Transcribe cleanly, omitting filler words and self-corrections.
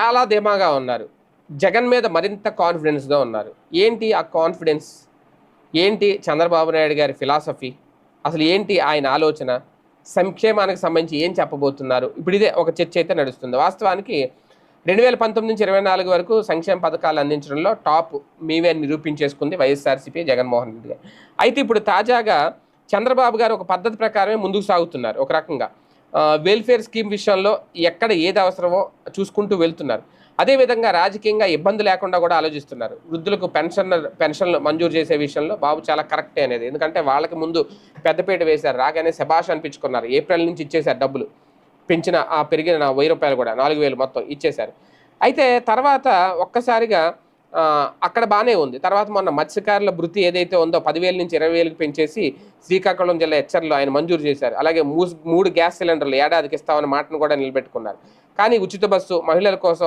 చాలా ధీమాగా ఉన్నారు. జగన్ మీద మరింత కాన్ఫిడెన్స్‌గా ఉన్నారు. ఏంటి ఆ కాన్ఫిడెన్స్? ఏంటి చంద్రబాబు నాయుడు గారి ఫిలాసఫీ? అసలు ఏంటి ఆయన ఆలోచన? సంక్షేమానికి సంబంధించి ఏం చెప్పబోతున్నారు? ఇప్పుడు ఇదే ఒక చర్చ అయితే నడుస్తుంది. వాస్తవానికి 2019-24 వరకు సంక్షేమ పథకాలు అందించడంలో టాప్ మేమే అని నిరూపించేసుకుంది వైఎస్ఆర్‌సీపీ, జగన్మోహన్ రెడ్డి గారు. అయితే ఇప్పుడు తాజాగా చంద్రబాబు గారు ఒక పద్ధతి ప్రకారమే ముందుకు సాగుతున్నారు ఒక రకంగా. వెల్ఫేర్ స్కీమ్ విషయంలో ఎక్కడ ఏది అవసరమో చూసుకుంటూ వెళ్తున్నారు. అదేవిధంగా రాజకీయంగా ఇబ్బంది లేకుండా కూడా ఆలోచిస్తున్నారు. వృద్ధులకు పెన్షన్లు మంజూరు చేసే విషయంలో బాబు చాలా కరెక్టే అనేది. ఎందుకంటే వాళ్ళకి ముందు పెద్దపీట వేశారు. రాగానే శభాష్ అనిపించుకున్నారు. ఏప్రిల్ నుంచి ఇచ్చేశారు డబ్బులు. పెంచిన పెరిగిన రూ. 1000 కూడా 4000 మొత్తం ఇచ్చేశారు. అయితే తర్వాత ఒక్కసారిగా అక్కడ బానే ఉంది. తర్వాత మొన్న మత్స్యకారుల భృతి ఏదైతే ఉందో 10,000 నుంచి 20,000కి పెంచేసి శ్రీకాకుళం జిల్లా హెచ్చర్లో ఆయన మంజూరు చేశారు. అలాగే 3 గ్యాస్ సిలిండర్లు ఏడాదికి ఇస్తామన్న మాటను కూడా నిలబెట్టుకున్నారు. కానీ ఉచిత బస్సు మహిళల కోసం